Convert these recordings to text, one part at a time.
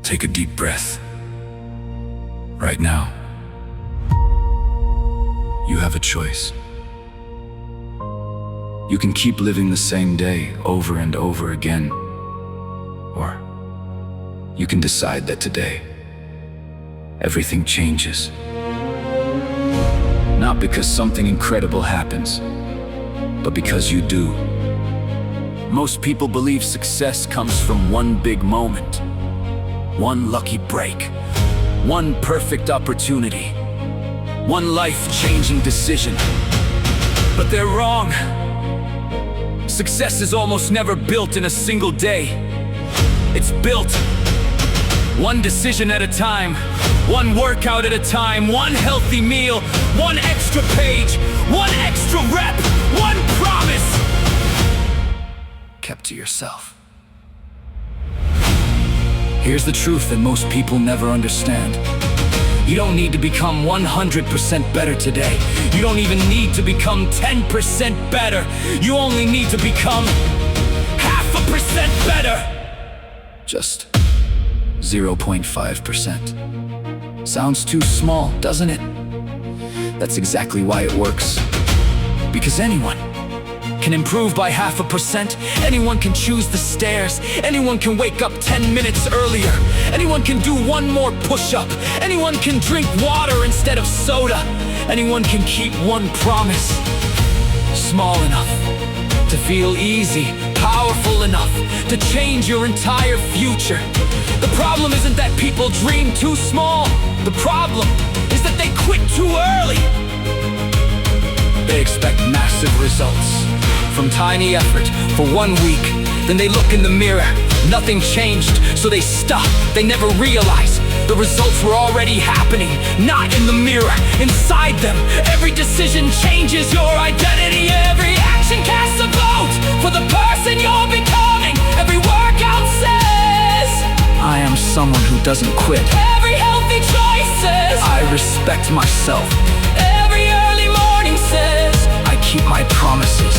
Take a deep breath. Right now, you have a choice. You can keep living the same day over and over again, or you can decide that today, everything changes. Not because something incredible happens, but because you do. Most people believe success comes from one big moment, one lucky break, one perfect opportunity, one life-changing decision. But they're wrong. Success is almost never built in a single day. It's built one decision at a time, one workout at a time, one healthy meal, one extra page, one extra rep, one promise kept to yourself. Here's the truth that most people never understand. You don't need to become 100% better today. You don't even need to become 10% better. You only need to become 0.5% better. Just 0.5%. Sounds too small, doesn't it? That's exactly why it works. Because anyone can improve by 0.5%. Anyone can choose the stairs. Anyone can wake up 10 minutes earlier. Anyone can do one more push-up. Anyone can drink water instead of soda. Anyone can keep one promise small enough to feel easy, powerful enough to change your entire future. The problem isn't that people dream too small. The problem is that they quit too early. They expect massive results from tiny effort for 1 week. Then they look in the mirror, nothing changed, so they stop. They never realize the results were already happening, not in the mirror, inside them. Every decision changes your identity. Every action casts a vote for the person you're becoming. Every workout says, I am someone who doesn't quit. Every healthy choice says, I respect myself. Every early morning says, I keep my promises.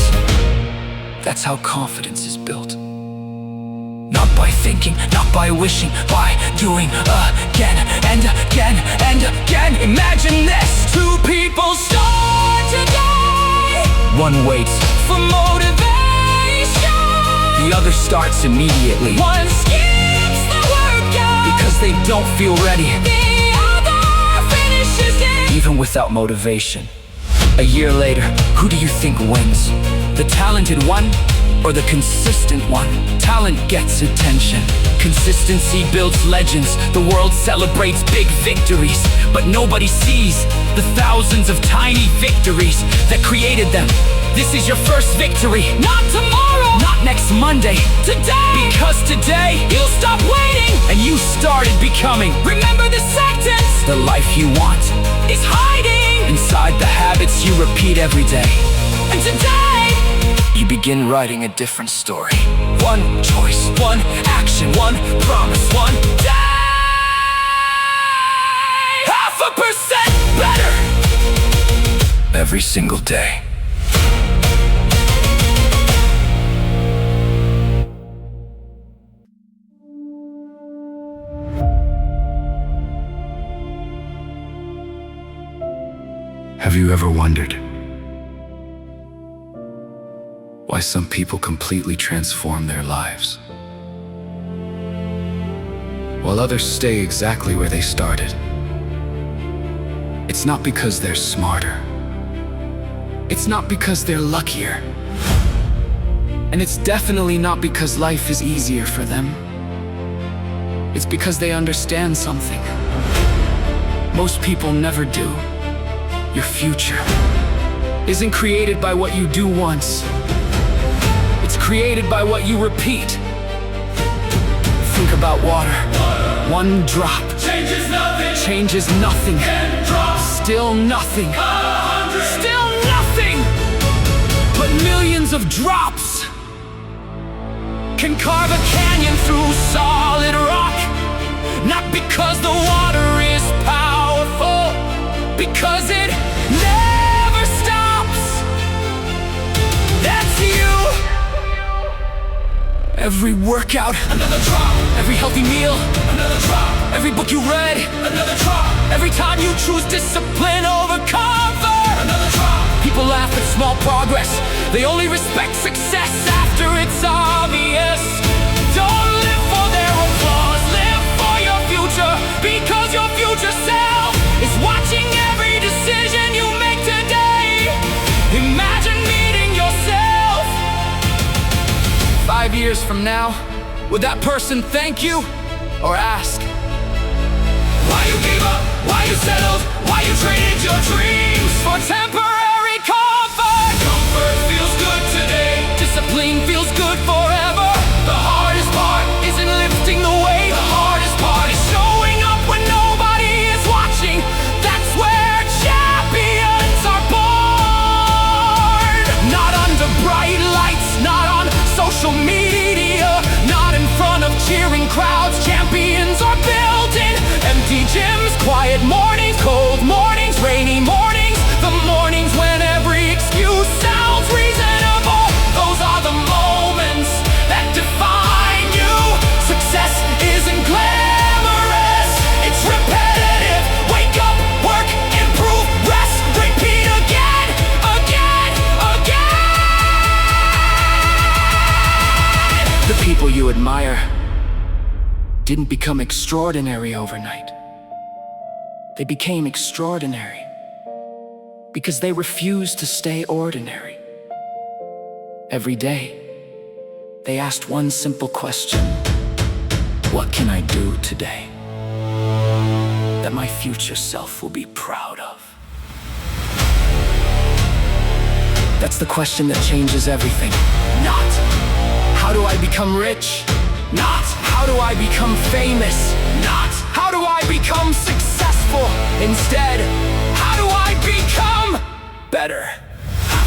That's how confidence is built. Not by thinking, not by wishing, by doing again and again and again. Imagine this. 2 people start today. One waits for motivation. The other starts immediately. One skips the workout because they don't feel ready. The other finishes it even without motivation. A year later, who do you think wins? The talented one or the consistent one? Talent gets attention. Consistency builds legends. The world celebrates big victories, but nobody sees the thousands of tiny victories that created them. This is your first victory. Not tomorrow, not next Monday. Today. Because today, you'll stop waiting and you started becoming. Remember the sentence. The life you want is hiding inside the habits you repeat every day. And today, you begin writing a different story. One choice, one action, one promise, one day. 0.5% better every single day. Have you ever wondered why some people completely transform their lives, while others stay exactly where they started? It's not because they're smarter. It's not because they're luckier. And it's definitely not because life is easier for them. It's because they understand something most people never do. Your future isn't created by what you do once. It's created by what you repeat. Think about water. One drop changes nothing. 10 drops, still nothing. 100, still nothing. But millions of drops can carve a canyon through solid rock. Not because the water is powerful, because it never stops. That's you. Every workout, another drop. Every healthy meal, another drop. Every book you read, another drop. Every time you choose discipline over comfort, another drop. People laugh at small progress. They only respect success after it's obvious. Don't live for their applause, live for your future, because your future self is watching every decision you make today. Imagine meeting yourself 5 years from now. Would that person thank you or ask why you gave up, why you settled, why you traded your dreams for temporary comfort? Comfort feels good today, discipline feels good forever. The hardest part isn't lifting the weight, the hardest part is showing up when nobody is watching. That's where champions are born. Not under bright lights, not on social media, not in front of cheering crowds. Champions are built in empty gyms, quiet mornings, cold mornings, rainy mornings, the mornings when every excuse sounds reasonable. Those are the moments that define you. Success isn't glamorous, it's repetitive. Wake up, work, improve, rest, repeat again, again, again. The people you admire didn't become extraordinary overnight. They became extraordinary because they refused to stay ordinary. Every day, they asked one simple question: what can I do today that my future self will be proud of? That's the question that changes everything. Not, how do I become rich? Not, how do I become famous? Not, how do I become successful? Instead, how do I become better?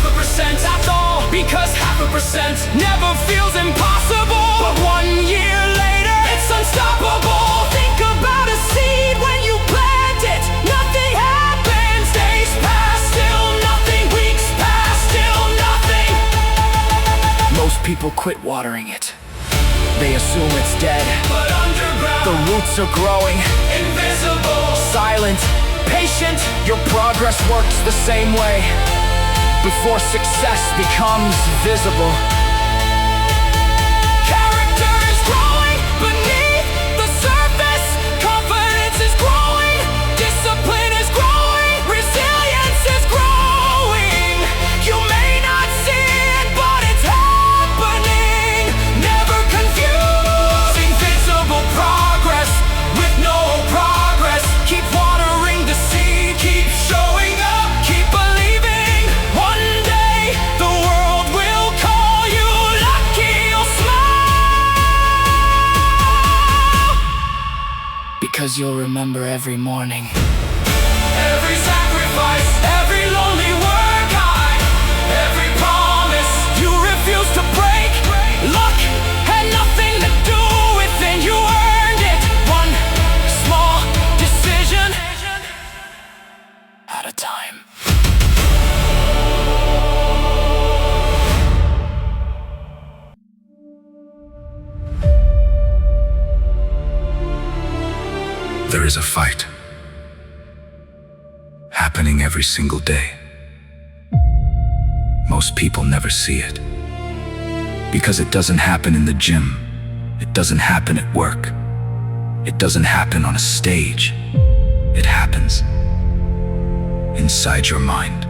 0.5%, that's all, because 0.5% never feels impossible. But 1 year later, it's unstoppable. Think about a seed when you plant it. Nothing happens, days pass, still nothing. Weeks pass, still nothing. Most people quit watering it. They assume it's dead, but underground, the roots are growing, invisible, silent, patient. Your progress works the same way before success becomes visible. Character is growing beneath the surface. Confidence is growing, discipline is growing, resilience is growing. You may not see it, but it's happening. Never confuse invisible progress with no progress. Keep watering the seed, keep showing up, keep believing. One day the world will call you lucky. You'll smile because you'll remember every morning, every sacrifice, every lonely work high, every promise you refuse to break. Luck had nothing to do with it, you earned it. One small decision at a time. There is a fight happening every single day. Most people never see it because it doesn't happen in the gym. It doesn't happen at work. It doesn't happen on a stage. It happens inside your mind.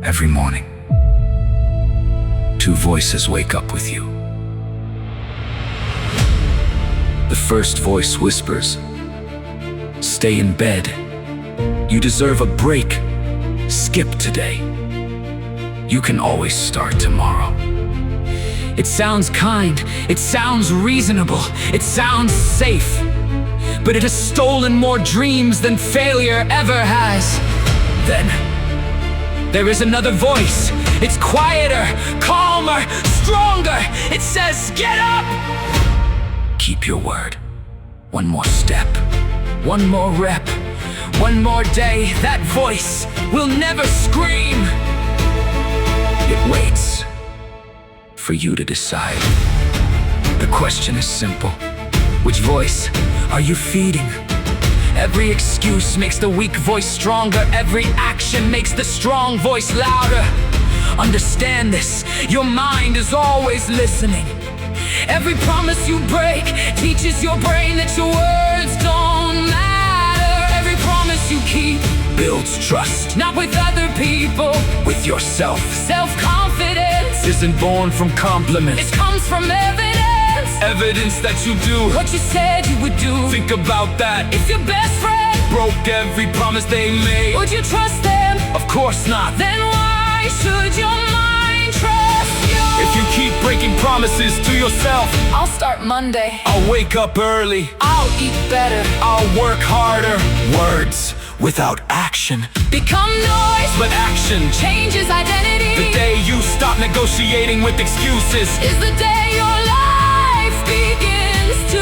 Every morning, 2 voices wake up with you. The first voice whispers, "Stay in bed. You deserve a break. Skip today. You can always start tomorrow." It sounds kind, it sounds reasonable, it sounds safe, but it has stolen more dreams than failure ever has. Then there is another voice. It's quieter, calmer, stronger. It says, "Get up! Keep your word. One more step, one more rep, one more day." That voice will never scream. It waits for you to decide. The question is simple. Which voice are you feeding? Every excuse makes the weak voice stronger. Every action makes the strong voice louder. Understand this, your mind is always listening. Every promise you break teaches your brain that your words don't matter. Every promise you keep Builds trust not with other people, with yourself. self-confidence. Isn't born from compliments. It comes from evidence. Evidence that you do. What you said you would do. Think about that. If your best friend Broke every promise they made. would you trust them? Of course not. Then why should your mind trust you? If you keep breaking promises to yourself, I'll start Monday. I'll wake up early. I'll eat better. I'll work harder. Words without action, Become noise. but action. Changes identity. The day you stop negotiating with excuses. Is the day your life begins to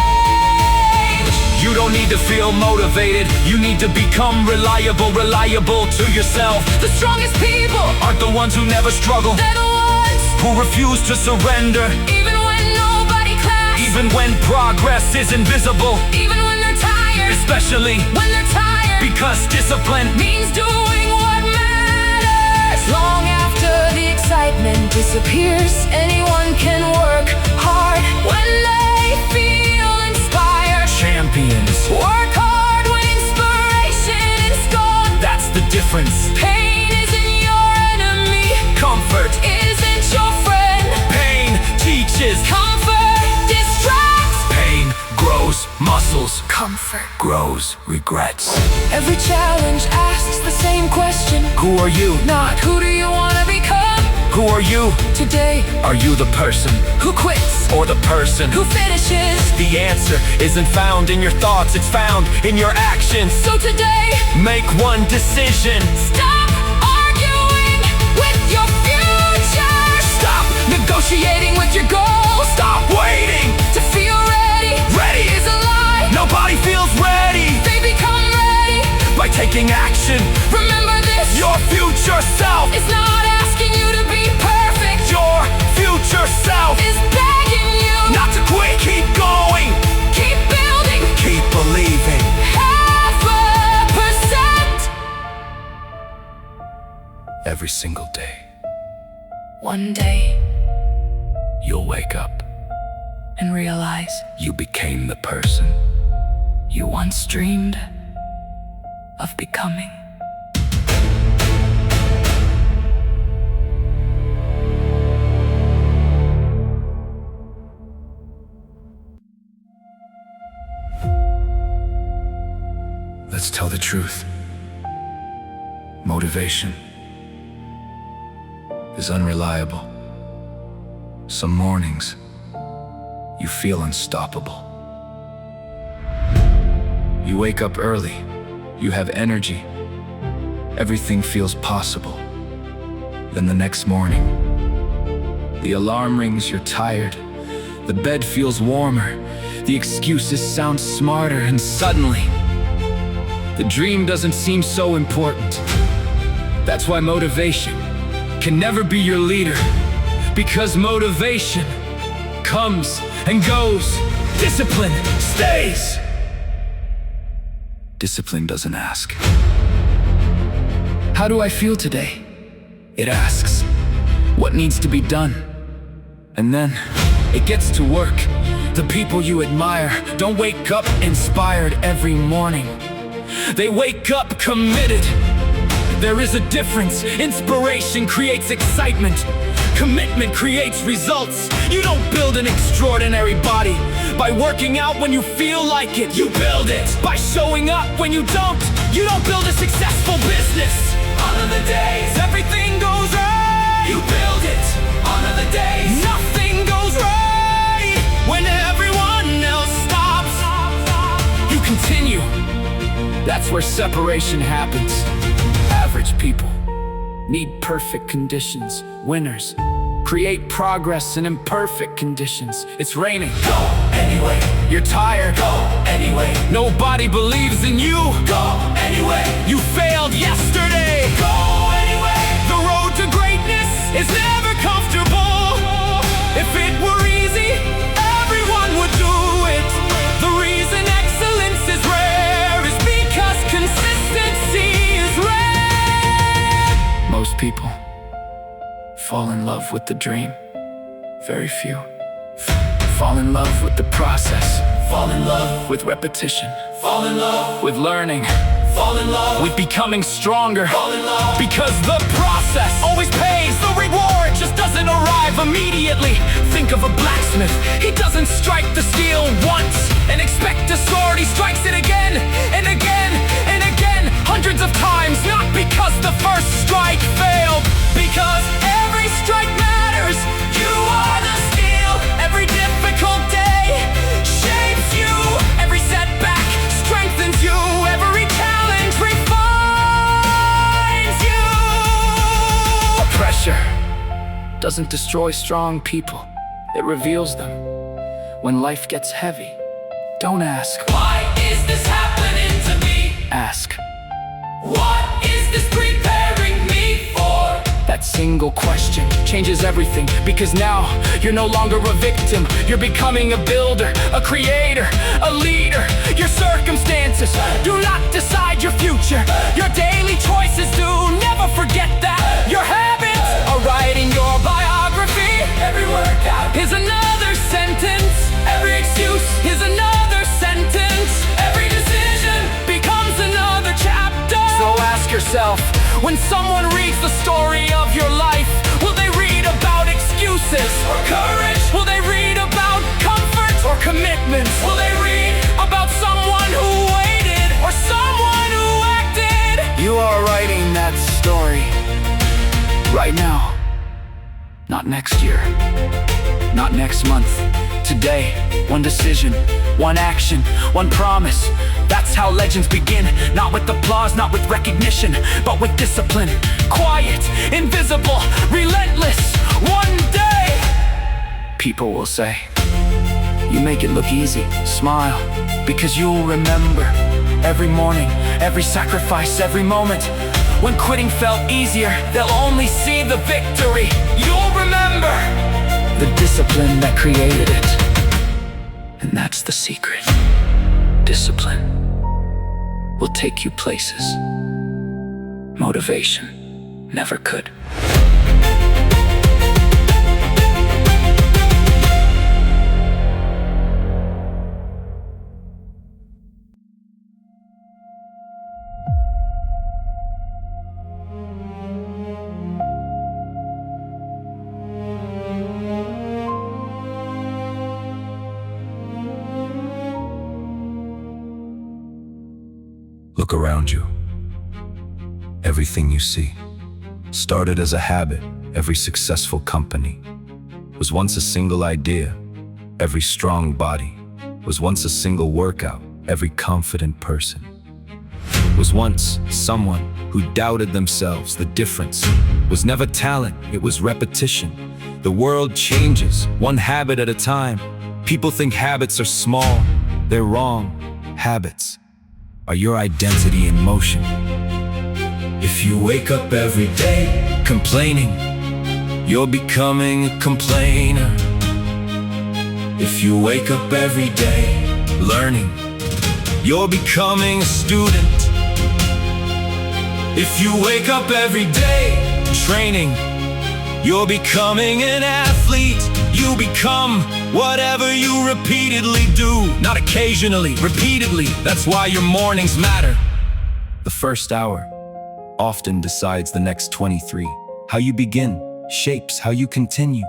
change. You don't need to feel motivated. You need to become reliable to yourself. The strongest people Aren't the ones who never struggle, they're the ones. who refuse to surrender, Even when nobody claps. even when progress is invisible. Even when they're tired. Especially When they're tired. because discipline Means doing what matters. Long after the excitement disappears, anyone can work hard when they feel inspired. champions. Work hard when inspiration is gone. That's the difference. Pain isn't your enemy. Comfort, Isn't your friend. pain teaches. Comfort distracts. Pain grows muscles, Comfort. grows regrets. Every challenge asks the same question. Who are you? Not who do you want to become Who are you? today. Are you the person Who quits? or the person Who finishes? The answer isn't found in your thoughts, it's found in your actions. So today, Make one decision. stop arguing with your future. Stop Negotiating with your goals. Stop waiting. To feel ready. Ready. Is a lie. Nobody feels ready They become ready. by taking action. Remember this. Your future self, It's not asking you to be perfect. your future self, Is begging you. not to quit. Keep going, Keep building. keep believing. 0.5%. Every single day, One day, you'll wake up. and realize You became the person. you once dreamed of becoming. Let's tell the truth. Motivation is unreliable. Some mornings, you feel unstoppable. You wake up early, you have energy, everything feels possible. Then the next morning, the alarm rings, you're tired, the bed feels warmer, the excuses sound smarter, and suddenly, the dream doesn't seem so important. That's why motivation can never be your leader, because motivation comes and goes. Discipline stays. Discipline doesn't ask, how do I feel today? It asks, what needs to be done? And then it gets to work. The people you admire don't wake up inspired every morning. They wake up committed. There is a difference. Inspiration creates excitement. Commitment creates results. You don't build an extraordinary body by working out when you feel like it. You build it by showing up when you don't. You don't build a successful business on other days everything goes right. You build it on other days nothing goes right. When everyone else stops, you continue. That's where separation happens. Average people need perfect conditions. Winners create progress in imperfect conditions. It's raining. Go anyway. You're tired. Go anyway. Nobody believes in you. Go anyway. You failed yesterday. Go anyway. The road to greatness is never comfortable. If it were easy, people fall in love with the dream. Very few fall in love with the process. Fall in love with repetition. Fall in love with learning. Fall in love with becoming stronger. Fall in love because the process always pays. The reward just doesn't arrive immediately. Think of a blacksmith. He doesn't strike the steel once and expect a sword. He strikes it again and again and again, hundreds of times. Not because the first strike failed, because every strike matters. You are the steel. Every difficult day shapes you. Every setback strengthens you. Every challenge refines you. Pressure doesn't destroy strong people. It reveals them. When life gets heavy, don't ask, why is this happening to me? Ask, what is this preparing me for? That single question changes everything, because now you're no longer a victim. You're becoming a builder, a creator, a leader. Your circumstances do not decide your future. Your daily choices do. Never forget that. Your habits are writing your biography. Every workout is another sentence. Every excuse is another sentence. Every decision becomes another chapter. So ask yourself, when someone reads the story of your life, will they read about excuses or courage? Will they read about comfort or commitment? Will they read about someone who waited or someone who acted? You are writing that story right now. Not next year, not next month. Today, one decision, one action, one promise. That's how legends begin. Not with applause, not with recognition, but with discipline. Quiet, invisible, relentless. One day, people will say, you make it look easy. Smile, because you'll remember every morning, every sacrifice, every moment. When quitting felt easier, they'll only see the victory. You'll remember the discipline that created it. And that's the secret. Discipline will take you places motivation never could. Look around you. Everything you see started as a habit. Every successful company was once a single idea. Every strong body was once a single workout. Every confident person was once someone who doubted themselves. The difference was never talent, it was repetition. The world changes, one habit at a time. People think habits are small. They're wrong. Habits are your identity in motion. If you wake up every day complaining, you're becoming a complainer. If you wake up every day learning, you're becoming a student. If you wake up every day training, you're becoming an athlete. You become whatever you repeatedly do. Not occasionally, repeatedly. That's why your mornings matter. The first hour often decides the next 23. How you begin shapes how you continue.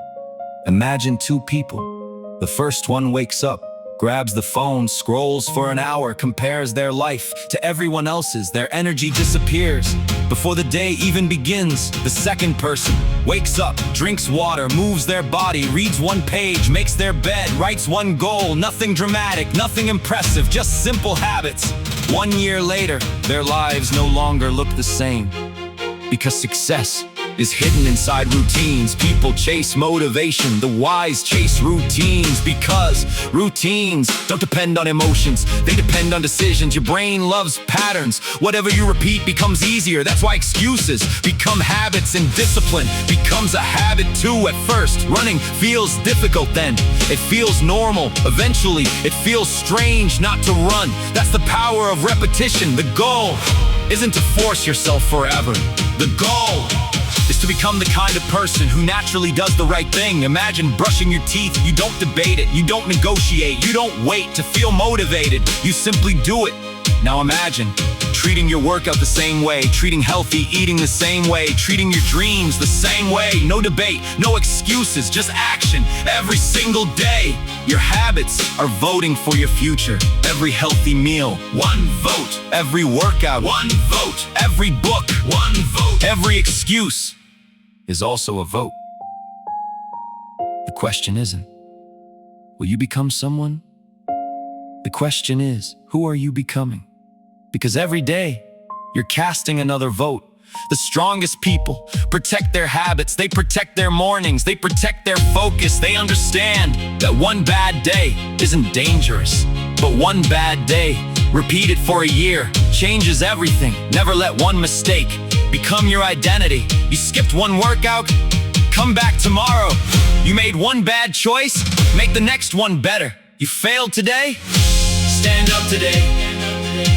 Imagine two people. The first one wakes up, grabs the phone, scrolls for an hour, compares their life to everyone else's. Their energy disappears before the day even begins. The second person wakes up, drinks water, moves their body, reads one page, makes their bed, writes one goal. Nothing dramatic, nothing impressive, just simple habits. 1 year later, their lives no longer look the same. Because success is hidden inside routines. People chase motivation, the wise chase routines. Because routines don't depend on emotions, they depend on decisions. Your brain loves patterns. Whatever you repeat becomes easier. That's why excuses become habits, and discipline becomes a habit too. At first, running feels difficult, then it feels normal. Eventually, it feels strange not to run. That's the power of repetition. The goal isn't to force yourself forever. The goal is to become the kind of person who naturally does the right thing. Imagine brushing your teeth. You don't debate it, you don't negotiate, you don't wait to feel motivated, you simply do it. Now imagine treating your workout the same way, treating healthy eating the same way, treating your dreams the same way. No debate, no excuses, just action every single day. Your habits are voting for your future. Every healthy meal, one vote. Every workout, one vote. Every book, one vote. Every excuse is also a vote. The question isn't, will you become someone? The question is, who are you becoming? Because every day, you're casting another vote. The strongest people protect their habits, they protect their mornings, they protect their focus. They understand that one bad day isn't dangerous, but one bad day, repeated for a year, changes everything. Never let one mistake become your identity. You skipped one workout, come back tomorrow. You made one bad choice, make the next one better. You failed today, stand up today.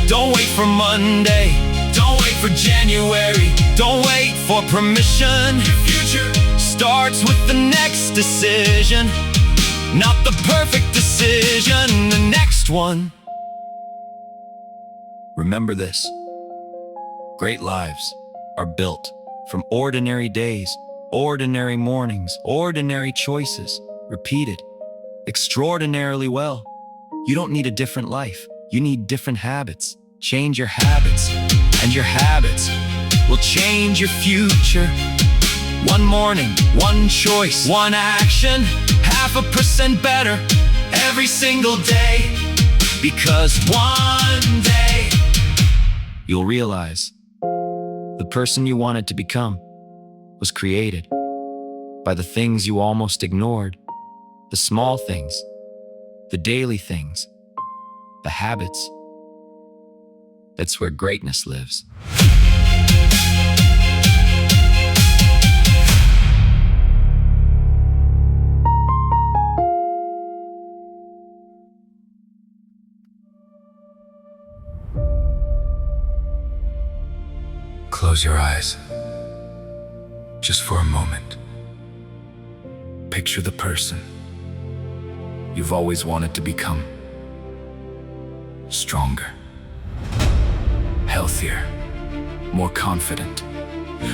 Don't wait for Monday, don't wait for January, don't wait for permission. Your future starts with the next decision, not the perfect decision, the next one. Remember this, great lives are built from ordinary days, ordinary mornings, ordinary choices, repeated extraordinarily well. You don't need a different life, you need different habits. Change your habits, and your habits will change your future. One morning, one choice, one action, 0.5% better every single day. Because one day, you'll realize the person you wanted to become was created by the things you almost ignored. The small things, the daily things, the habits. That's where greatness lives. Close your eyes, just for a moment. Picture the person you've always wanted to become. Stronger, healthier, more confident,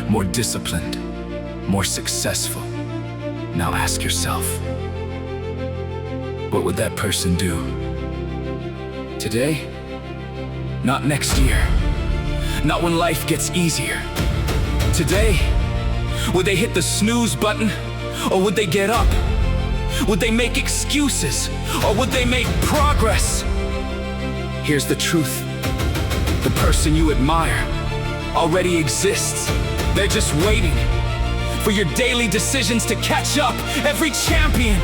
more disciplined, more successful. Now ask yourself, what would that person do today? Not next year. Not when life gets easier. Today, would they hit the snooze button, or would they get up? Would they make excuses, or would they make progress? Here's the truth. The person you admire already exists. They're just waiting for your daily decisions to catch up. Every champion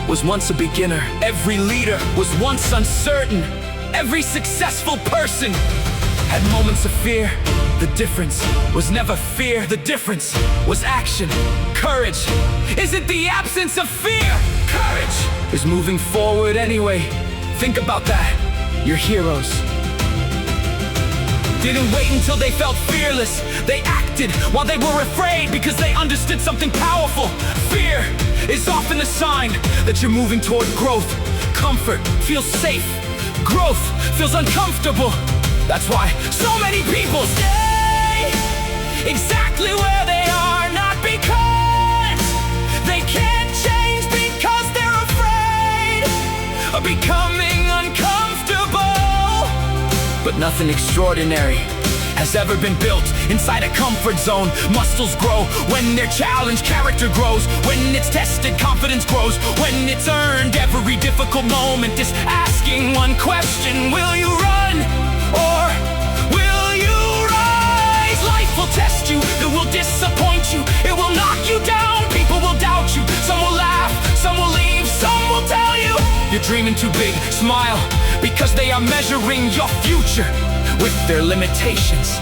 was once a beginner. Every leader was once uncertain. Every successful person had moments of fear. The difference was never fear. The difference was action. Courage isn't the absence of fear. Courage is moving forward anyway. Think about that. Your heroes didn't wait until they felt fearless. They acted while they were afraid because they understood something powerful. Fear is often a sign that you're moving toward growth. Comfort feels safe. Growth feels uncomfortable. That's why so many people stay exactly where they are, not because they can't change, because they're afraid of becoming uncomfortable. But nothing extraordinary has ever been built inside a comfort zone. Muscles grow when they're challenged, character grows when it's tested, confidence grows when it's earned. Every difficult moment is asking one question: will you run or will you rise? Life will test you, it will disappoint you, it will knock you down. People will doubt you, some will laugh, some will leave, some will tell you you're dreaming too big. Smile, because they are measuring your future with their limitations.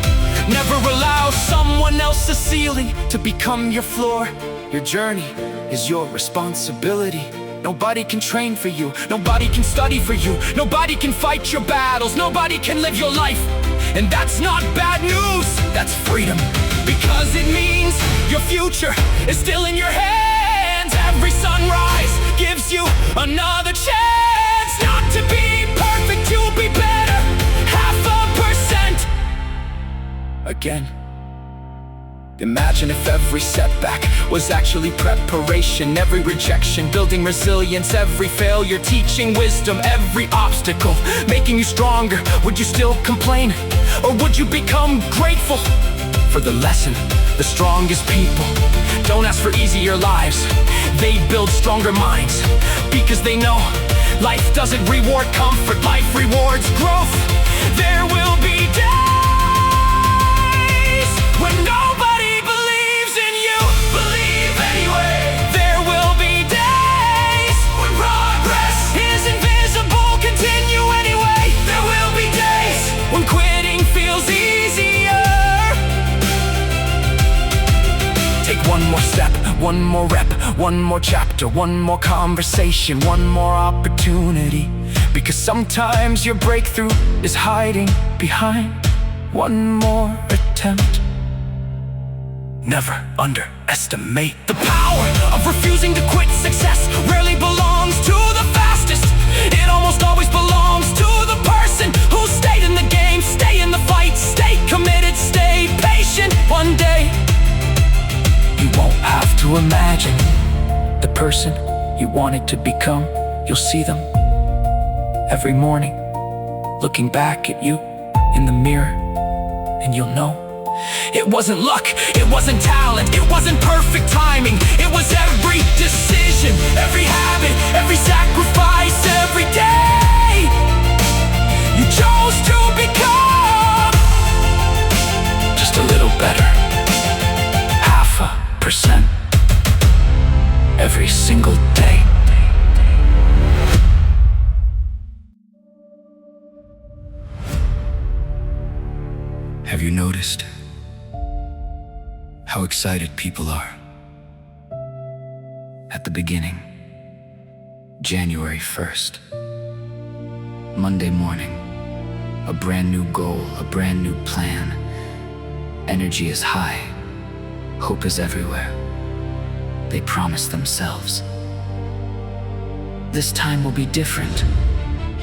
Never allow someone else's ceiling to become your floor. Your journey is your responsibility. Nobody can train for you, nobody can study for you, nobody can fight your battles, nobody can live your life And that's not bad news, that's freedom. Because it means your future is still in your hands. Every sunrise gives you another chance. Not to be perfect, you'll be better, 0.5%. Again. Imagine if every setback was actually preparation. Every rejection building resilience. Every failure teaching wisdom. Every obstacle making you stronger. Would you still complain? Or would you become grateful for the lesson? The strongest people don't ask for easier lives. They build stronger minds because they know life doesn't reward comfort. Life rewards growth. There will be days when nobody believes in you. Believe anyway. There will be days when progress is invisible. Continue anyway. There will be days when quitting feels easier. Take one more step, one more rep, one more chapter, one more conversation, one more opportunity. Because sometimes your breakthrough is hiding behind one more attempt. Never underestimate the power of refusing to quit. Success rarely belongs to the fastest. It almost always belongs to the person who stayed in the game, stay in the fight, stay committed, stay patient. One day you won't have to imagine the person you wanted to become. You'll see them every morning, looking back at you in the mirror, and you'll know it wasn't luck, it wasn't talent, it wasn't perfect timing. It was every decision, every habit, every sacrifice, every day you chose to become just a little better, 0.5% every single day. Have you noticed how excited people are? At the beginning, January 1st, Monday morning, a brand new goal, a brand new plan. Energy is high, hope is everywhere. They promise themselves, this time will be different.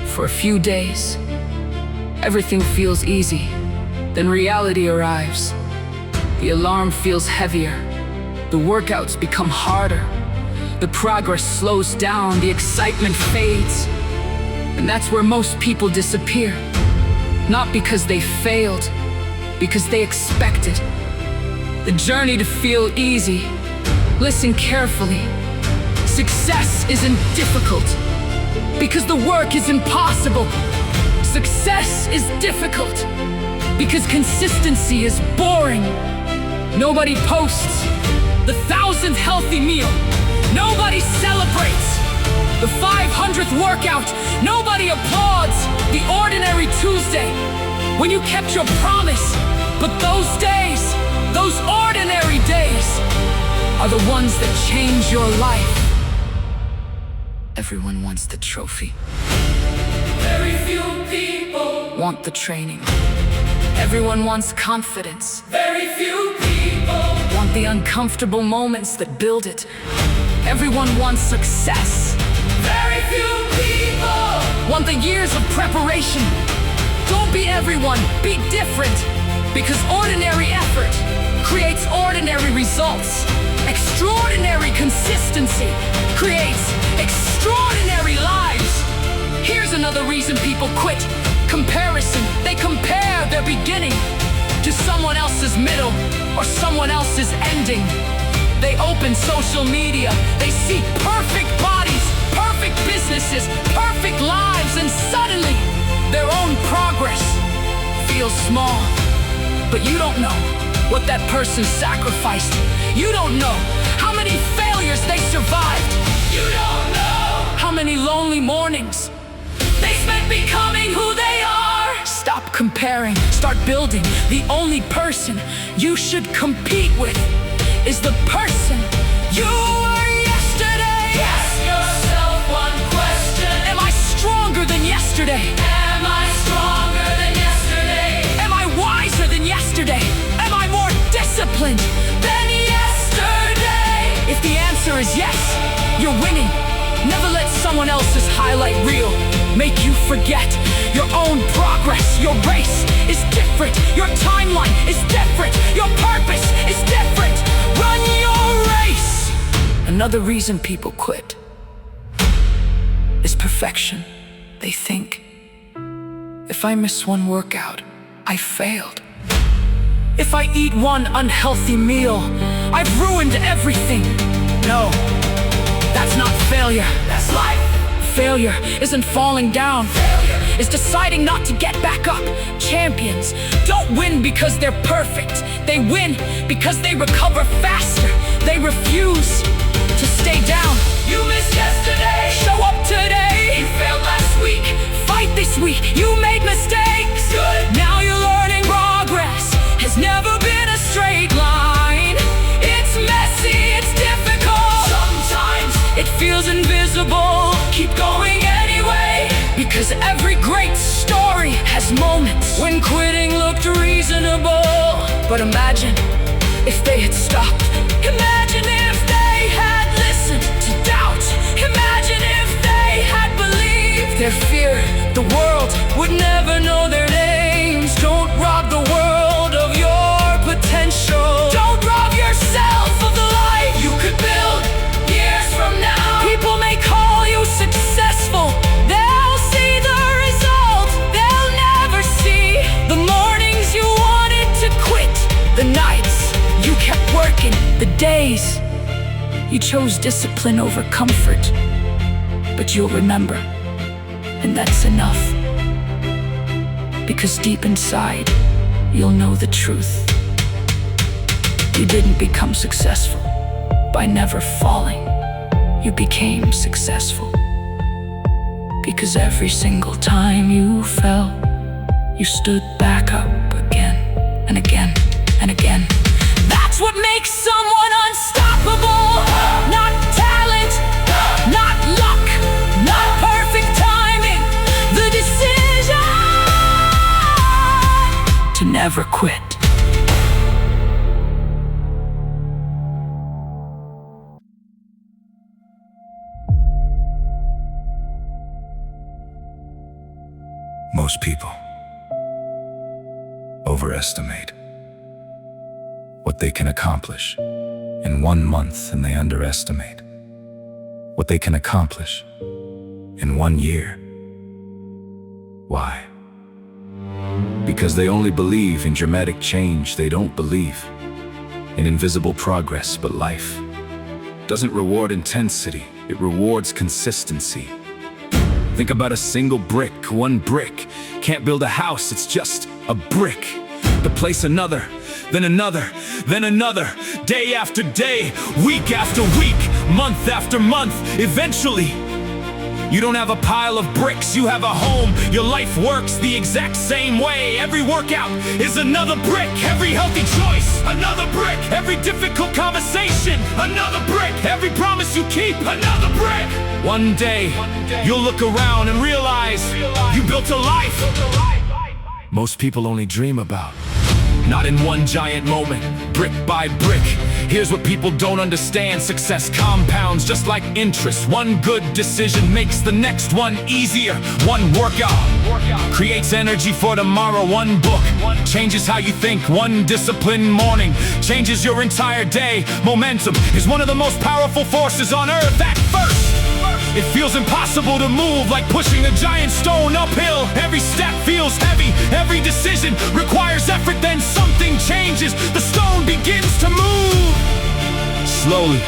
For a few days, everything feels easy. Then reality arrives. The alarm feels heavier. The workouts become harder. The progress slows down. The excitement fades. And that's where most people disappear. Not because they failed, because they expected the journey to feel easy. Listen carefully. Success isn't difficult because the work is impossible. Success is difficult because consistency is boring. Nobody posts the 1,000th healthy meal. Nobody celebrates the 500th workout. Nobody applauds the ordinary Tuesday when you kept your promise. But those days, those ordinary days, are the ones that change your life. Everyone wants the trophy. Very few people want the training. Everyone wants confidence. Very few people want the uncomfortable moments that build it. Everyone wants success. Very few people want the years of preparation. Don't be everyone, be different. Because ordinary effort creates ordinary results. Extraordinary consistency creates extraordinary lives. Here's another reason people quit. Comparison. They compare their beginning to someone else's middle or someone else's ending. They open social media. They see perfect bodies, perfect businesses, perfect lives, and suddenly their own progress feels small. But you don't know what that person sacrificed. You don't know how many failures they survived. You don't know how many lonely mornings they spent becoming who they are. Stop comparing, start building. The only person you should compete with is the person you were yesterday. Ask yourself one question. Am I stronger than yesterday? Am I stronger than yesterday? Am I disciplined than yesterday. If the answer is yes, you're winning. Never let someone else's highlight reel make you forget your own progress. Your race is different. Your timeline is different. Your purpose is different. Run your race. Another reason people quit is perfection. They think, if I miss one workout, I failed. If I eat one unhealthy meal, I've ruined everything. No, that's not failure. That's life. Failure isn't falling down. Failure is deciding not to get back up. Champions don't win because they're perfect. They win because they recover faster. They refuse to stay down. You missed yesterday. Show up today. You failed last week. Fight this week. You made mistakes. Good. Now you're learning. Progress has never been a straight line. It's messy. It's difficult. Sometimes it feels invisible. Keep going anyway, because every great story has moments when quitting looked reasonable. But imagine if they had stopped. Imagine if they had listened to doubt. Imagine if they had believed their fear. The world would never know their names. Don't rob the world of your potential. Don't rob yourself of the life you could build years from now. People may call you successful. They'll see the result. They'll never see the mornings you wanted to quit, the nights you kept working, the days you chose discipline over comfort. But you'll remember, and that's enough. Because deep inside, you'll know the truth. You didn't become successful by never falling. You became successful because every single time you fell, you stood back up again and again and again. That's what makes someone unstoppable. Not talent, not luck, not perfect timing. The decision to never quit. Most people overestimate what they can accomplish in 1 month, and they underestimate what they can accomplish in 1 year. Why? Because they only believe in dramatic change. They don't believe in invisible progress. But life doesn't reward intensity, it rewards consistency. Think about a single brick. One brick can't build a house, it's just a brick. But place another, then another, then another, day after day, week after week, month after month. Eventually, you don't have a pile of bricks, you have a home. Your life works the exact same way. Every workout is another brick. Every healthy choice, another brick. Every difficult conversation, another brick. Every promise you keep, another brick. One day, you'll look around and realize you built a life most people only dream about. Not in one giant moment, brick by brick. Here's what people don't understand. Success compounds just like interest. One good decision makes the next one easier. One workout creates energy for tomorrow. One book changes how you think. One disciplined morning changes your entire day. Momentum is one of the most powerful forces on earth. At first, it feels impossible to move, like pushing a giant stone uphill. Every step feels heavy, every decision requires effort. Then something changes, the stone begins to move. Slowly,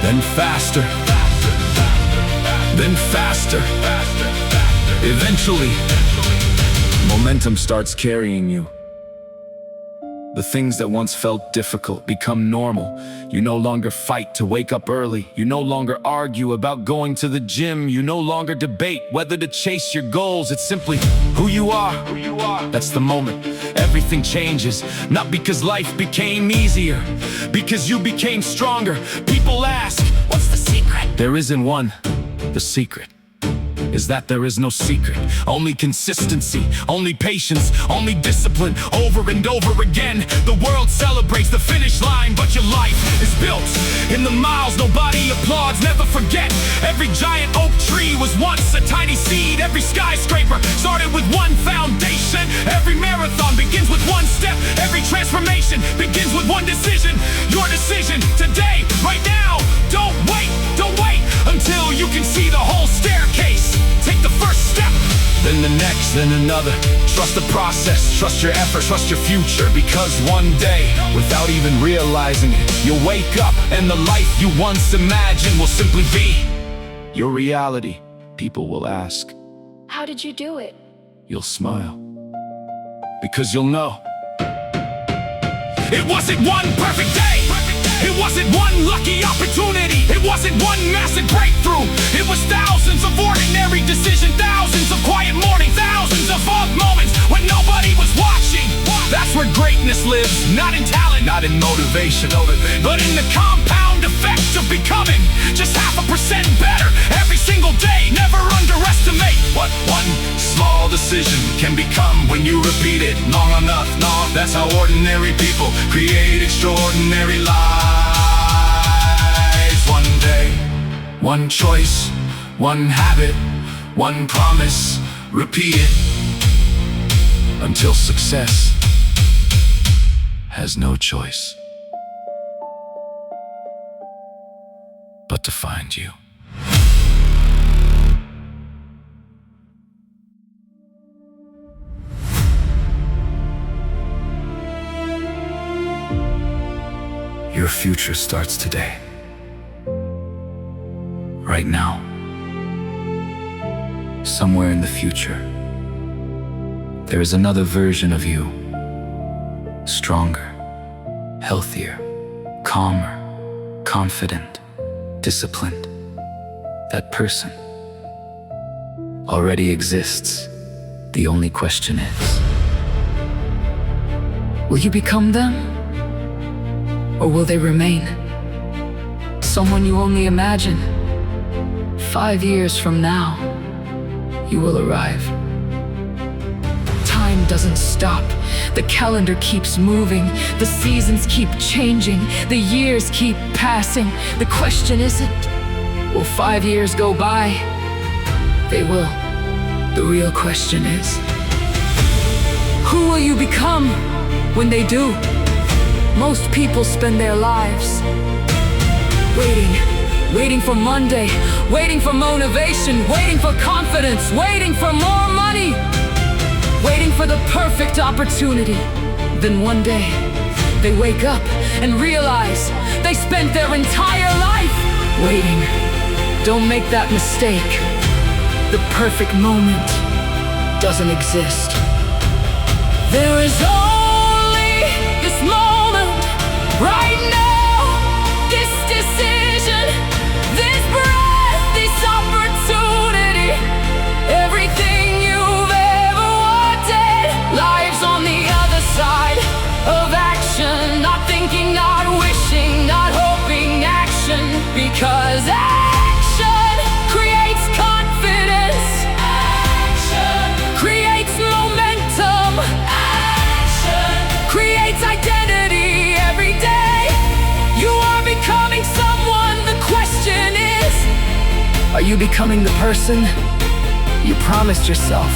then faster, then faster. Eventually, momentum starts carrying you. The things that once felt difficult become normal. You no longer fight to wake up early. You no longer argue about going to the gym. You no longer debate whether to chase your goals. It's simply who you are. That's the moment everything changes. Not because life became easier, because you became stronger. People ask, what's the secret? There isn't one. The secret is that there is no secret, only consistency, only patience, only discipline. Over and over again, the world celebrates the finish line, but your life is built in the miles nobody applauds. Never forget, every giant oak tree was once a tiny seed. Every skyscraper started with one foundation. Every marathon begins with one step. Every transformation begins with one decision. Your decision today, right now. Don't wait until you can see the whole staircase. Take the first step, then the next, then another. Trust the process, trust your effort, trust your future. Because one day, without even realizing it, you'll wake up and the life you once imagined will simply be your reality. People will ask, How did you do it? you'll smile, because you'll know it wasn't one perfect day. It wasn't one lucky opportunity. It wasn't one massive breakthrough. It was thousands of ordinary decisions, thousands of quiet mornings, thousands of off moments when nobody was watching. That's where greatness lives, not in talent, not in motivation, but in the compound effect of becoming just 0.5% better every single day. Never underestimate what one small decision can become when you repeat it long enough. No, that's how ordinary people create extraordinary lives. One day, one choice, one habit, one promise. Repeat it until success has no choice but to find you. Your future starts today. Right now. Somewhere in the future, there is another version of you. Stronger, healthier, calmer, confident, disciplined. That person already exists. The only question is, Will you become them? Or will they remain someone you only imagine? 5 years from now, you will arrive. Time doesn't stop. The calendar keeps moving. The seasons keep changing. The years keep passing. The question isn't, will 5 years go by? They will. The real question is, who will you become when they do? Most people spend their lives waiting for Monday, waiting for motivation, waiting for confidence, waiting for more money, waiting for the perfect opportunity. Then one day, they wake up and realize they spent their entire life waiting. Don't make that mistake. The perfect moment doesn't exist. There is only this moment right now, this decision, this breath, this opportunity. Everything you've ever wanted lies on the other side of action. Not thinking, not wishing, not hoping, action. Because action creates confidence. Action creates momentum. Action creates identity. Every day you are becoming someone. The question is, are you becoming the person you promised yourself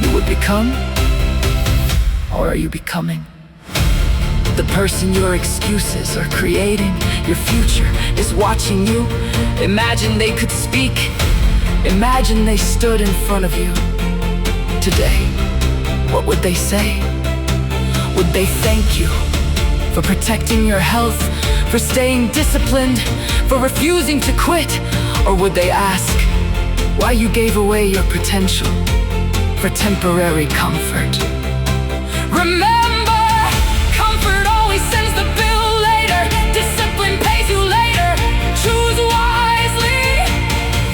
you would become? Or are you becoming the person your excuses are creating? Your future is watching you. Imagine they could speak. Imagine they stood in front of you today. What would they say? Would they thank you for protecting your health, for staying disciplined, for refusing to quit? Or would they ask why you gave away your potential for temporary comfort? Remember, comfort always sends the bill later. Discipline pays you later. Choose wisely.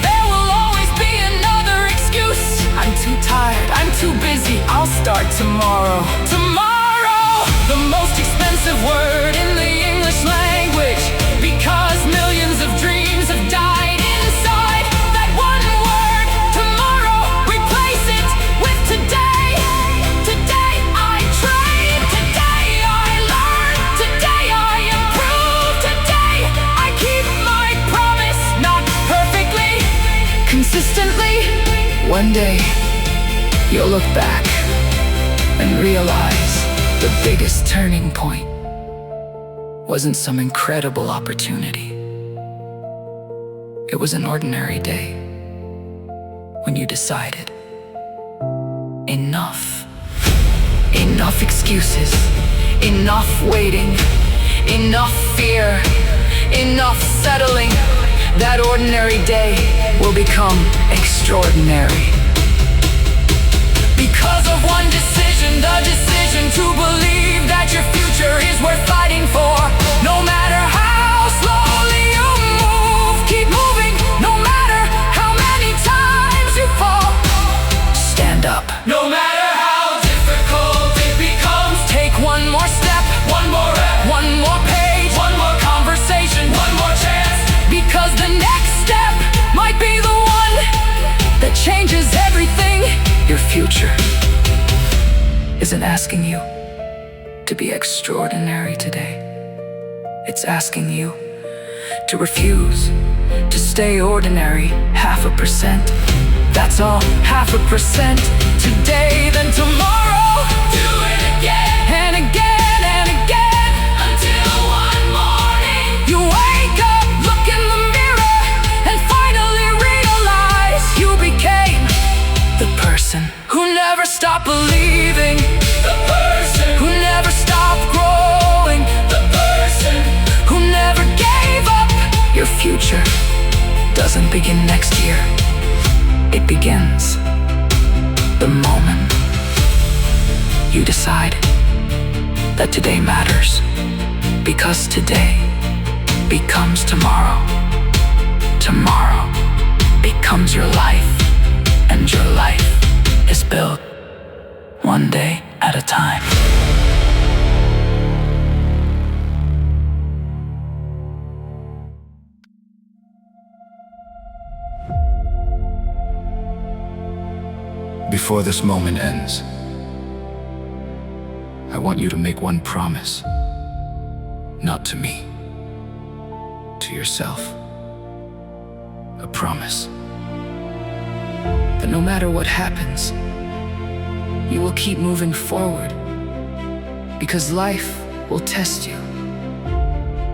There will always be another excuse. I'm too tired, I'm too busy, I'll start tomorrow. Tomorrow, the most expensive word in the English language, because millions of dreams have died inside that one word. consistently, one day you'll look back and realize the biggest turning point wasn't some incredible opportunity. It was an ordinary day when you decided, enough. Enough excuses, enough waiting, enough fear, enough settling. That ordinary day will become extraordinary. Because of one decision, the decision to believe that your future is worth fighting for. No matter how slowly you move, keep moving. No matter how many times you fall, stand up. No matter how difficult it becomes, take one more step, one more rep, one more page, one more conversation, one more chance. Because the next step might be the one that changes everything. Your future isn't asking you to be extraordinary today. It's asking you to refuse to stay ordinary 0.5%. That's all, 0.5%. Today, then tomorrow, do it again and again and again, until one morning you wake up, look in the mirror, and finally realize you became the person who never stopped believing, the person who never stopped growing, the person who never gave up. Your future doesn't begin next year. It begins the moment you decide that today matters, because today becomes tomorrow. Tomorrow becomes your life, and your life is built one day at a time. Before this moment ends, I want you to make one promise. Not to me, to yourself. A promise that no matter what happens, you will keep moving forward, because life will test you.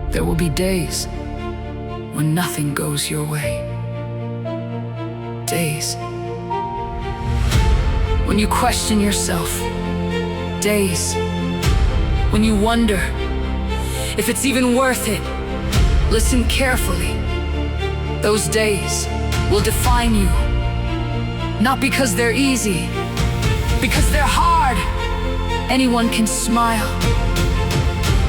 There will be days when nothing goes your way. Days when you question yourself. Days when you wonder if it's even worth it. Listen carefully. Those days will define you, not because they're easy, because they're hard. Anyone can smile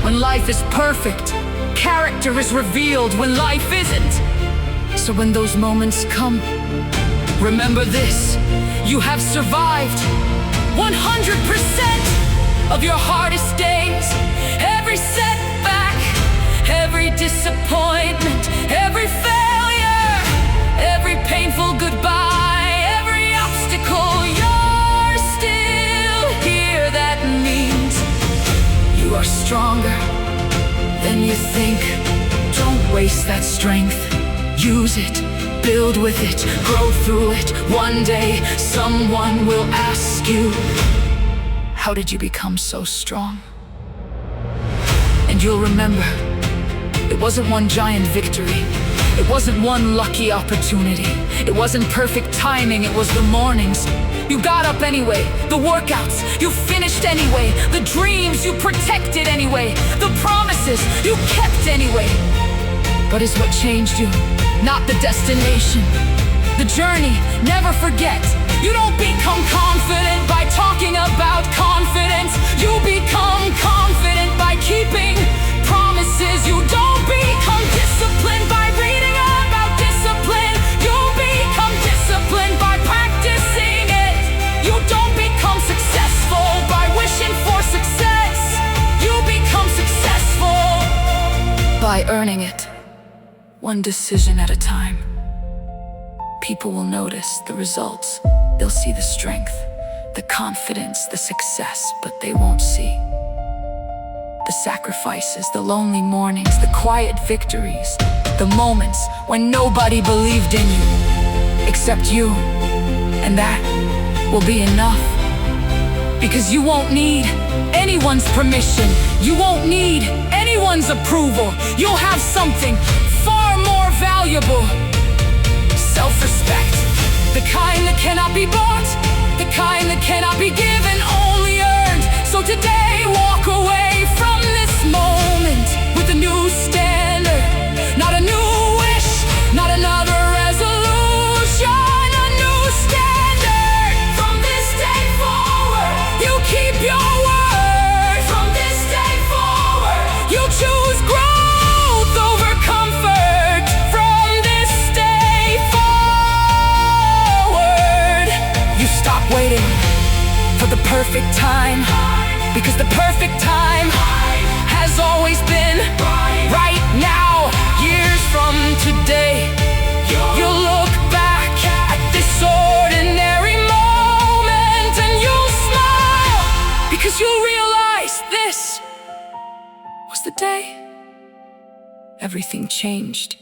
when life is perfect. Character is revealed when life isn't. So when those moments come, remember this: you have survived 100% of your hardest days. Every setback, every disappointment, every failure, every painful goodbye, every obstacle, you're still here. That means you are stronger than you think. Don't waste that strength. Use it, build with it, grow through it. One day, someone will ask you, how did you become so strong? And you'll remember, it wasn't one giant victory. It wasn't one lucky opportunity. It wasn't perfect timing, it was the mornings. You got up anyway, the workouts you finished anyway, the dreams you protected anyway, the promises you kept anyway. But it's what changed you, not the destination. The journey, never forget. You don't become confident by talking about confidence. You become confident by keeping promises. You don't become disciplined by reading about discipline. You become disciplined by practicing it. You don't become successful by wishing for success. You become successful by earning it, one decision at a time. People will notice the results. They'll see the strength, the confidence, the success, but they won't see the sacrifices, the lonely mornings, the quiet victories, the moments when nobody believed in you. except you. And that will be enough. Because you won't need anyone's permission. You won't need anyone's approval. You'll have something far more valuable. Self-respect. The kind that cannot be bought. The kind that cannot be given, only earned. So today, walk away from this moment with a new standard. Not a new wish, not another resolution. A new standard. From this day forward, you keep your word. From this day forward, you choose growth over comfort. From this day forward, you stop waiting for the perfect time, because the perfect time has always been right now. Years from today, you'll look back at this ordinary moment and you'll smile, because you'll realize this was the day everything changed.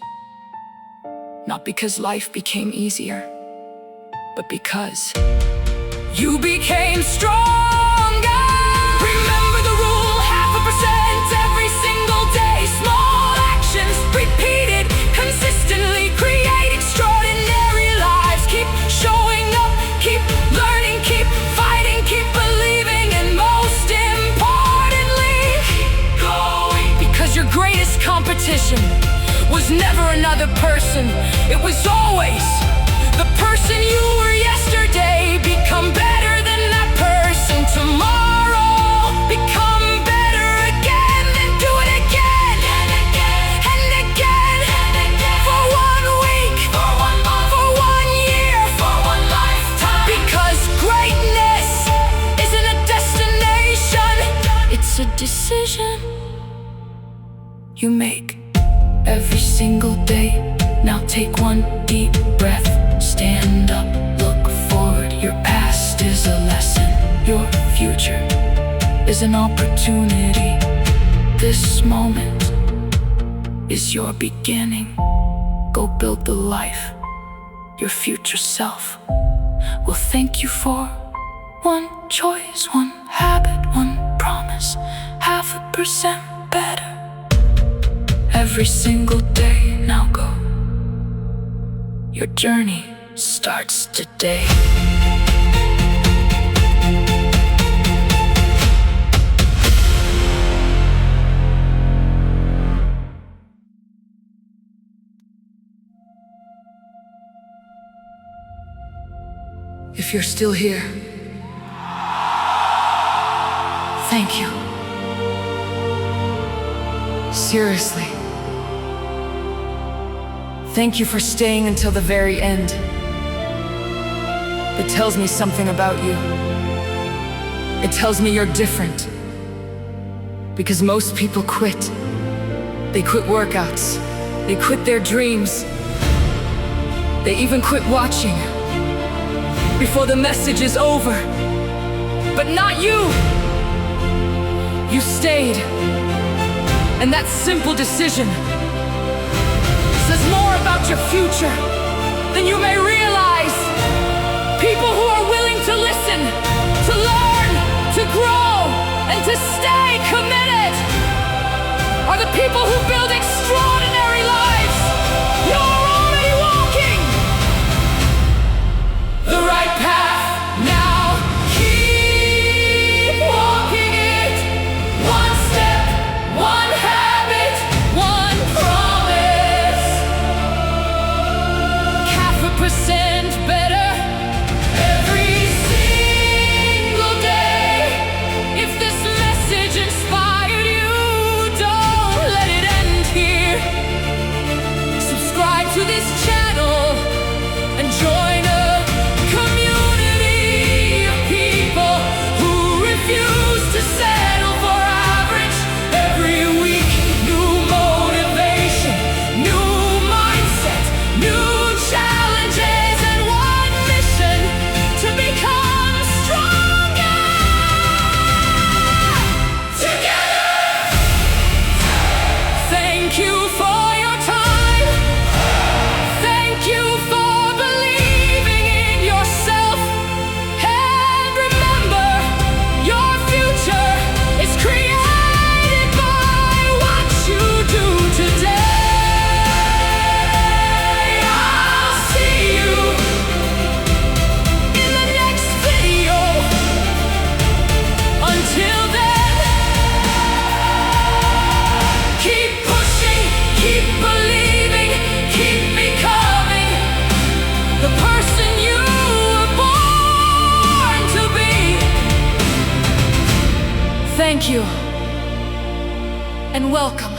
Not because life became easier, but because you became stronger. Remember the rule, 0.5% every single day. Small actions repeated consistently create extraordinary lives. Keep showing up, keep learning, keep fighting, keep believing, and most importantly, keep going. Because your greatest competition was never another person. It was always the person you were yesterday. Become better than that person tomorrow. Become better again, then do it again and again and again and again. For 1 week, for 1 month, for 1 year, for 1 lifetime. Because greatness isn't a destination, it's a decision you make every single day. Now take 1 deep breath. Stand up, look forward. Your past is a lesson. Your future is an opportunity. This moment is your beginning. Go build the life your future self will thank you for. 1 choice, 1 habit, 1 promise, 0.5% better every single day. Now go. Your journey starts today. If you're still here, thank you. Seriously. Thank you for staying until the very end. It tells me something about you. It tells me you're different. Because most people quit. They quit workouts. They quit their dreams. They even quit watching before the message is over. But not you. You stayed. And that simple decision says more about your future than you may realize. People who are willing to listen, to learn, to grow, and to stay committed are the people who build extraordinary lives. You're already walking the right path. Now keep walking it. 1 step, 1 habit, 1 promise. 0.5% better every single day. If this message inspired you, don't let it end here. Subscribe to this channel and join a community of people who refuse to settle for average. Every week, new motivation, new mindset, new challenges. Thank you. And welcome.